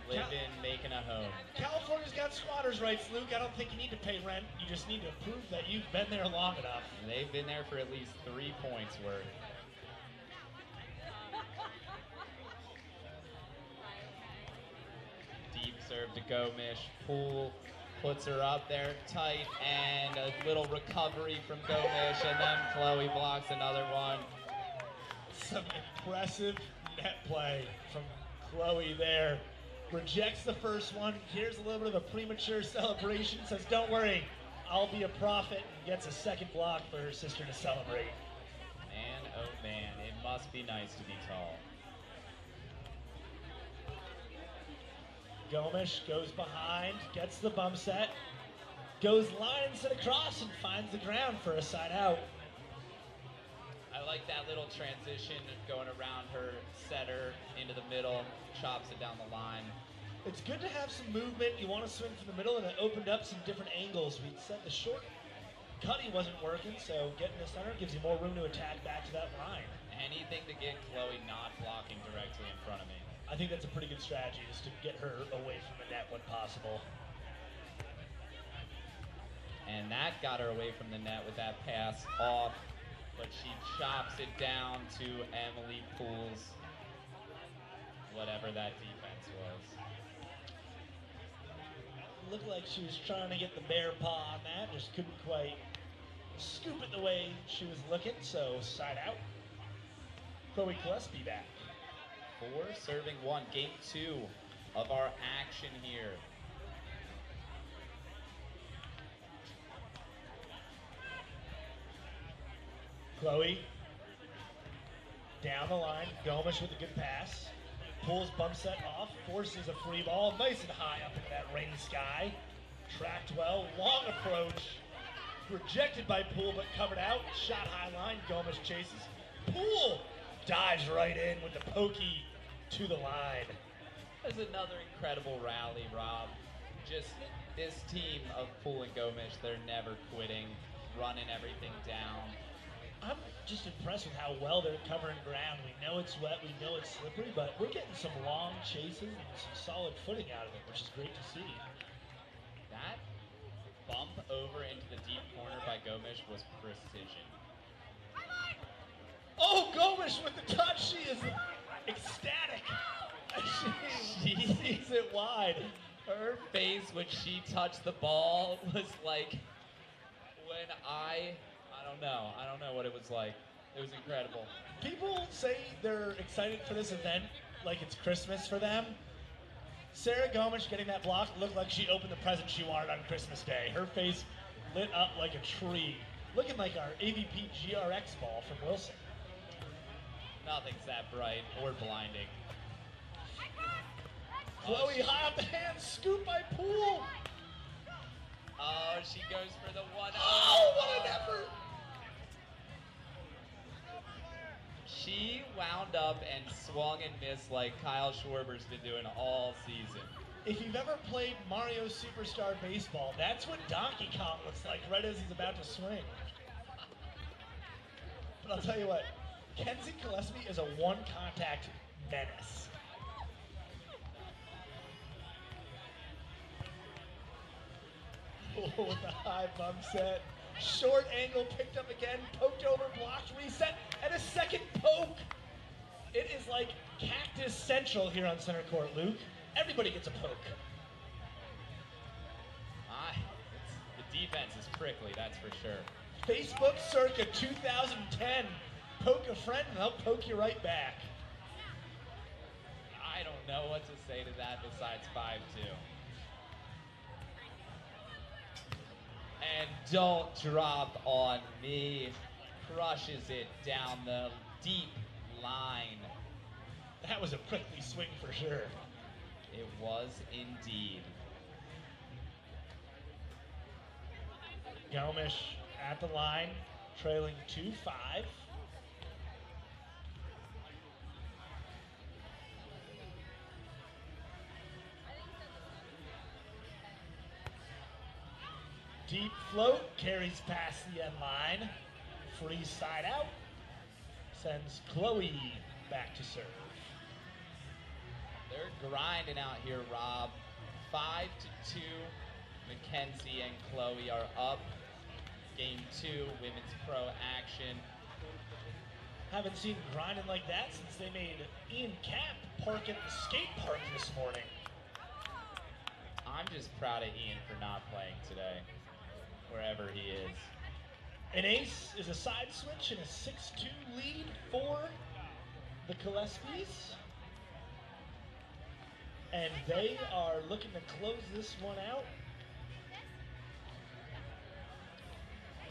Speaker 4: living, making a home.
Speaker 3: California's got squatters' rights, Luke. I don't think you need to pay rent. You just need to prove that you've been there long enough.
Speaker 4: They've been there for at least 3 points worth. Deep serve to Gomish. Poole puts her up there tight, and a little recovery from Gomish, and then Chloe blocks another one.
Speaker 3: Some impressive net play from Chloe there. Rejects the first one. Here's a little bit of a premature celebration. Says, don't worry, I'll be a prophet, and gets a second block for her sister to celebrate.
Speaker 4: Man, oh man, it must be nice to be tall.
Speaker 3: Gomish goes behind, gets the bump set, goes line instead of cross, and finds the ground for a side out.
Speaker 4: I like that little transition going around her setter into the middle, chops it down the line.
Speaker 3: It's good to have some movement. You want to swing from the middle, and it opened up some different angles. We said the short cutty wasn't working, so getting the center gives you more room to attack back to that line.
Speaker 4: Anything to get Chloe not blocking directly in front of me.
Speaker 3: I think that's a pretty good strategy, is to get her away from the net when possible.
Speaker 4: And that got her away from the net with that pass off, but she chops it down to Emily Poole's, whatever that defense was.
Speaker 3: Looked like she was trying to get the bear paw on that, just couldn't quite scoop it the way she was looking, so side out. Chloe Kleespies back.
Speaker 4: 4 serving 1, game 2 of our action here.
Speaker 3: Chloe down the line, Gomish with a good pass. Pulls bump set off, forces a free ball, nice and high up into that rainy sky. Tracked well, long approach. Rejected by Poole, but covered out. Shot high line, Gomish chases. Poole dives right in with the pokey to the line.
Speaker 4: There's another incredible rally, Rob. Just this team of Poole and Gomish, they're never quitting, running everything down.
Speaker 3: I'm just impressed with how well they're covering ground. We know it's wet, we know it's slippery, but we're getting some long chases and some solid footing out of it, which is great to see.
Speaker 4: That bump over into the deep corner by Gomish was precision.
Speaker 3: Oh, Gomish with the touch. She is ecstatic. She sees it wide.
Speaker 4: Her face when she touched the ball was like when I don't know what it was like. It was incredible.
Speaker 3: People say they're excited for this event like it's Christmas for them. Sarah Gomish getting that block looked like she opened the present she wanted on Christmas Day. Her face lit up like a tree, looking like our AVP GRX ball from Wilson.
Speaker 4: Nothing's that bright or blinding.
Speaker 3: Chloe high off the hand, scoop by Poole.
Speaker 4: Oh, she goes for the 1-0.
Speaker 3: Oh, what an effort!
Speaker 4: She wound up and swung and missed like Kyle Schwarber's been doing all season.
Speaker 3: If you've ever played Mario Superstar Baseball, that's what Donkey Kong looks like right as he's about to swing. But I'll tell you what, Kenzie Kleespies is a one-contact menace. Oh, with the high bump set. Short angle picked up again, poked over, blocked, reset, and a second poke. It is like Cactus Central here on center court, Luke. Everybody gets a poke.
Speaker 4: The defense is prickly, that's for sure.
Speaker 3: Facebook circa 2010. Poke a friend and they'll poke you right back.
Speaker 4: I don't know what to say to that besides 5-2. And don't drop on me. Crushes it down the deep line.
Speaker 3: That was a prickly swing for sure.
Speaker 4: It was indeed.
Speaker 3: Gomish at the line, trailing 2-5. Deep float, carries past the end line. Free side out. Sends Chloe back to serve.
Speaker 4: They're grinding out here, Rob. 5-2. Mackenzie and Chloe are up. Game 2, women's pro action.
Speaker 3: Haven't seen grinding like that since they made Ian Cap park at the skate park this morning.
Speaker 4: I'm just proud of Ian for not playing today, wherever he is.
Speaker 3: An ace is a side switch and a 6-2 lead for the Kleespies. And they are looking to close this one out.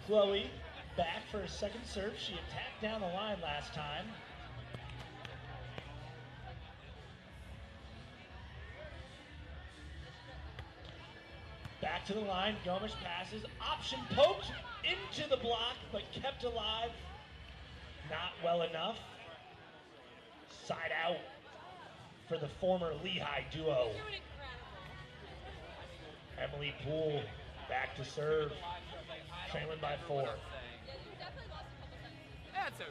Speaker 3: Chloe back for a second serve. She attacked down the line last time. Back to the line, Gomish passes, option poked into the block, but kept alive. Not well enough. Side out for the former Lehigh duo. Emily Poole back to serve, trailing by 4.
Speaker 6: That's okay.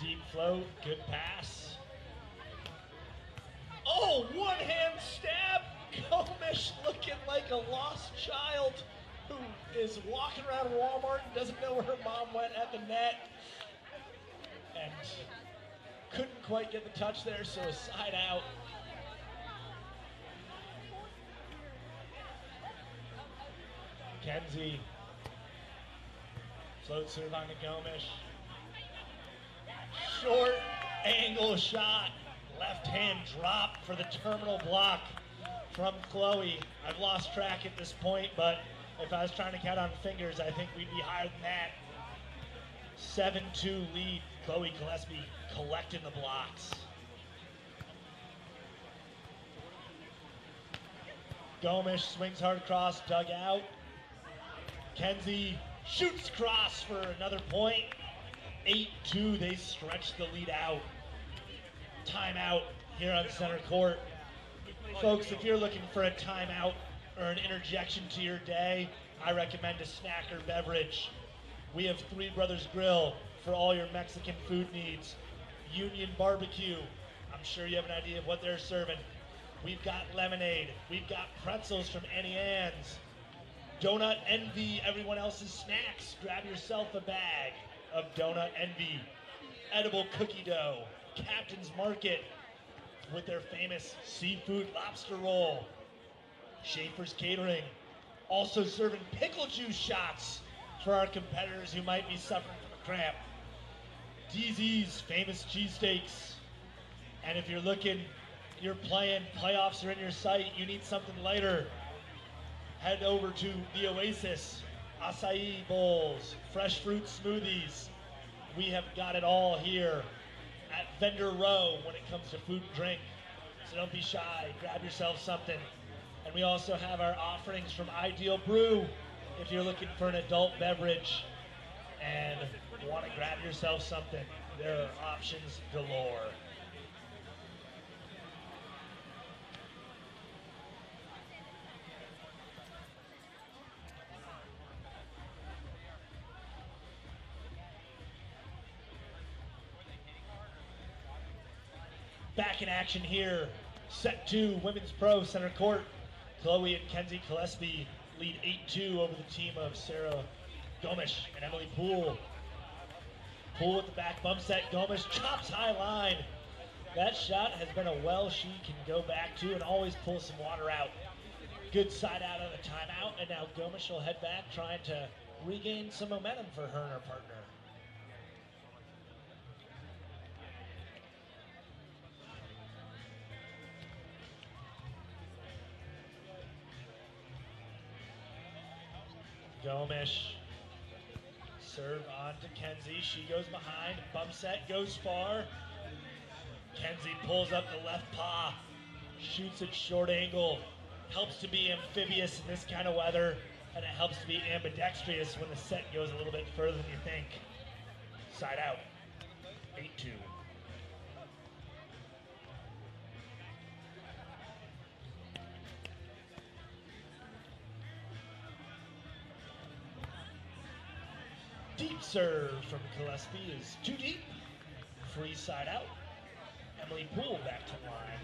Speaker 3: Deep float, good pass. Oh, one hand stab. Gomish looking like a lost child who is walking around Walmart and doesn't know where her mom went at the net. And couldn't quite get the touch there, so a side out. Kenzie. Float serve on to Gomish. Short angle shot. Left hand drop for the terminal block from Chloe. I've lost track at this point, but if I was trying to count on fingers, I think we'd be higher than that. 7-2 lead. Chloe Kleespies collecting the blocks. Gomish swings hard across, dug out. Kenzie shoots cross for another point. 8-2, they stretch the lead out. Timeout here on center court. Folks, if you're looking for a timeout or an interjection to your day, I recommend a snack or beverage. We have Three Brothers Grill for all your Mexican food needs. Union Barbecue, I'm sure you have an idea of what they're serving. We've got lemonade, we've got pretzels from Annie Ann's. Donut Envy, everyone else's snacks. Grab yourself a bag of Donut Envy. Edible cookie dough. Captain's Market with their famous seafood lobster roll. Schaefer's Catering, also serving pickle juice shots for our competitors who might be suffering from a cramp. DZ's famous cheesesteaks. And if you're looking, you're playing, playoffs are in your sight, you need something lighter, head over to the Oasis. Acai bowls, fresh fruit smoothies. We have got it all here at Vendor Row when it comes to food and drink. So don't be shy, grab yourself something. And we also have our offerings from Ideal Brew if you're looking for an adult beverage and want to grab yourself something. There are options galore. Back in action here. Set 2, women's pro, center court. Chloe and Kenzie Kleespies lead 8-2 over the team of Sarah Gomish and Emily Poole. Poole with the back bump set. Gomish chops high line. That shot has been a well she can go back to and always pull some water out. Good side out of the timeout, and now Gomish will head back trying to regain some momentum for her and her partner. Gomish, serve on to Kenzie. She goes behind, bump set, goes far. Kenzie pulls up the left paw, shoots at short angle. Helps to be amphibious in this kind of weather, and it helps to be ambidextrous when the set goes a little bit further than you think. Side out, 8-2. Deep serve from Kleespies is too deep. Free side out. Emily Poole back to line.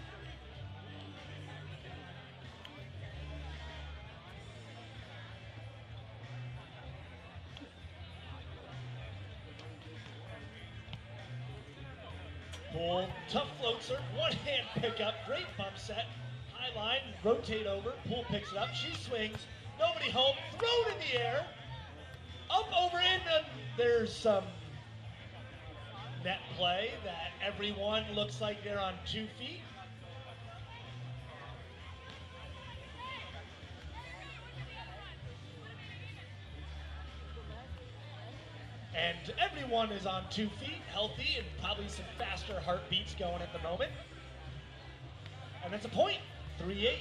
Speaker 3: Poole, tough float serve, one hand pickup, great bump set. High line, rotate over, Poole picks it up, she swings, nobody home, thrown in the air. Up, over, in, and there's some net play that everyone looks like they're on 2 feet. And everyone is on 2 feet, healthy, and probably some faster heartbeats going at the moment. And that's a point, 3-8.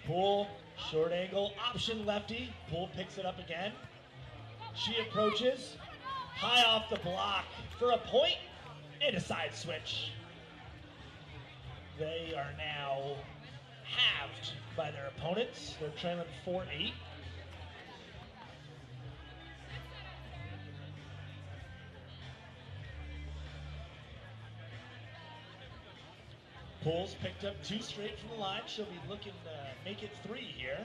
Speaker 3: Poole, short angle, option lefty. Poole picks it up again. She approaches, high off the block for a point and a side switch. They are now halved by their opponents. They're trailing 4-8. Poole's picked up 2 straight from the line. She'll be looking to make it 3 here.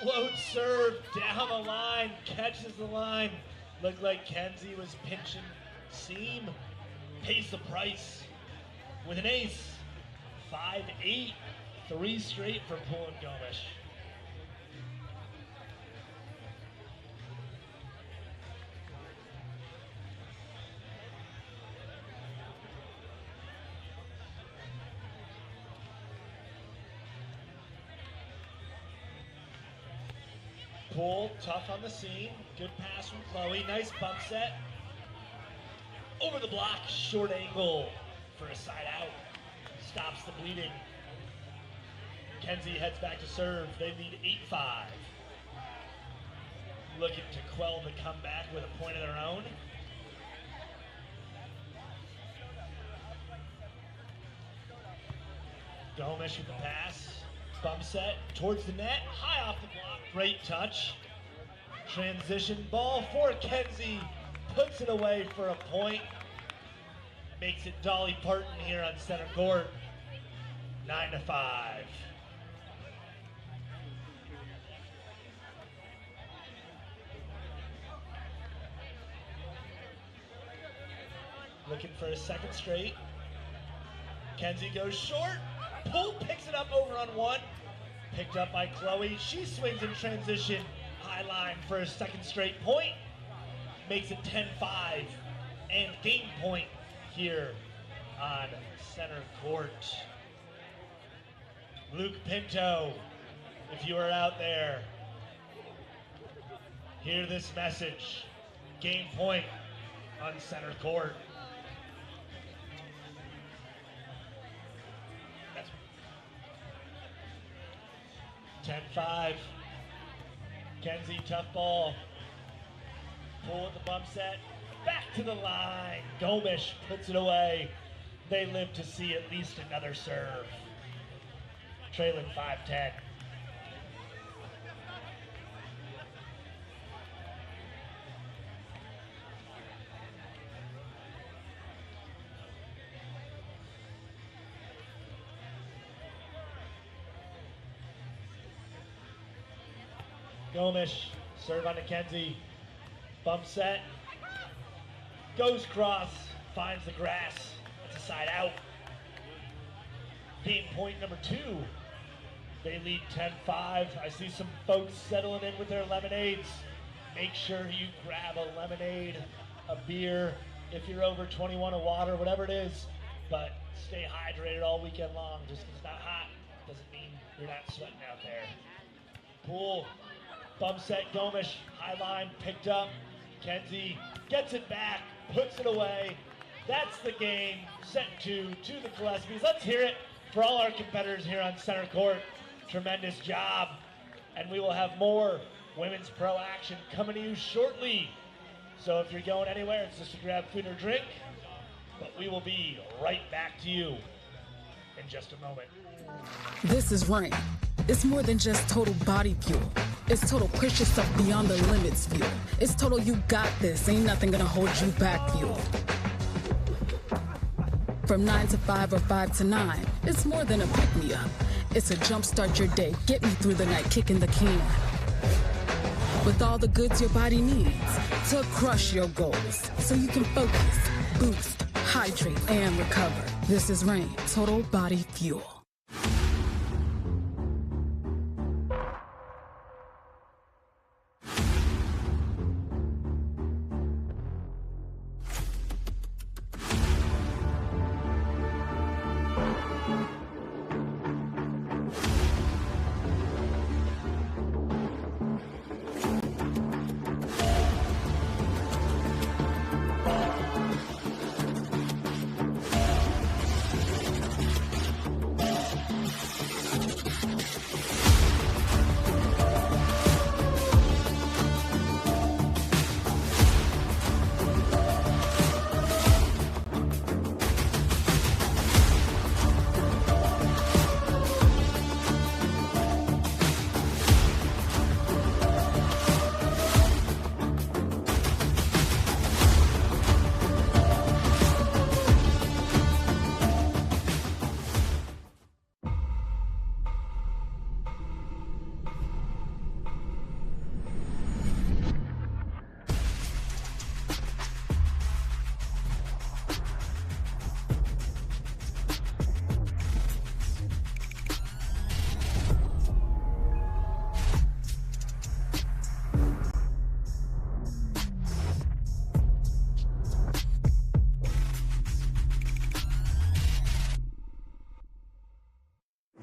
Speaker 3: Float serve down the line, catches the line. Looked like Kenzie was pinching seam. Pays the price with an ace. 5-8, 3 straight for Poole and Gomish. Poole, tough on the seam. Good pass from Chloe. Nice bump set. Over the block, short angle for a side out. Stops the bleeding. Kenzie heads back to serve. They lead 8-5. Looking to quell the comeback with a point of their own. Gomish with the pass. Bump set towards the net, high off the block, great touch. Transition ball for Kenzie, puts it away for a point. Makes it Dolly Parton here on center court, 9-5. Looking for a second straight. Kenzie goes short. Poole picks it up over on 1. Picked up by Chloe. She swings in transition. High line for a second straight point. Makes it 10-5. And game point here on center court. Luke Pinto, if you are out there, hear this message. Game point on center court. 10-5. Kenzie, tough ball. Poole at the bump set. Back to the line. Gomish puts it away. They live to see at least another serve. trailing 5-10. Gomish, serve on to Kenzie. Bump set. Goes cross, finds the grass. It's a side out. Game point number 2. They lead 10-5. I see some folks settling in with their lemonades. Make sure you grab a lemonade, a beer, if you're over 21, a water, whatever it is. But stay hydrated all weekend long. Just 'cause it's not hot doesn't mean you're not sweating out there. Poole. Bump set, Gomish, high line, picked up. Kenzie gets it back, puts it away. That's the game, set 2 to the Kleespies. Let's hear it for all our competitors here on center court. Tremendous job. And we will have more women's pro action coming to you shortly. So if you're going anywhere, it's just to grab food or drink. But we will be right back to you in just a moment.
Speaker 2: This is Rain. It's more than just total body fuel. It's total push yourself beyond the limits fuel. It's total you got this, ain't nothing gonna hold you back fuel. From 9 to 5 or 5 to 9, it's more than a pick-me-up. It's a jumpstart your day, get me through the night kicking the can. With all the goods your body needs to crush your goals, so you can focus, boost, hydrate, and recover. This is Rain, total body fuel.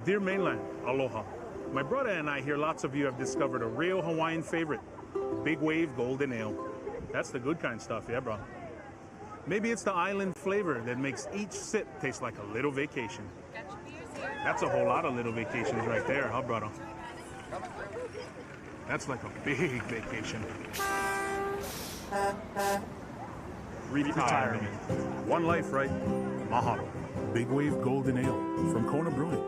Speaker 7: Dear Mainland, aloha. My brother and I hear lots of you have discovered a real Hawaiian favorite, Big Wave Golden Ale. That's the good kind of stuff, yeah, bro. Maybe it's the island flavor that makes each sip taste like a little vacation. That's a whole lot of little vacations right there, huh, brother? That's like a big vacation. Retirement. One life, right? Mahalo. Big Wave Golden Ale from Kona Brewing.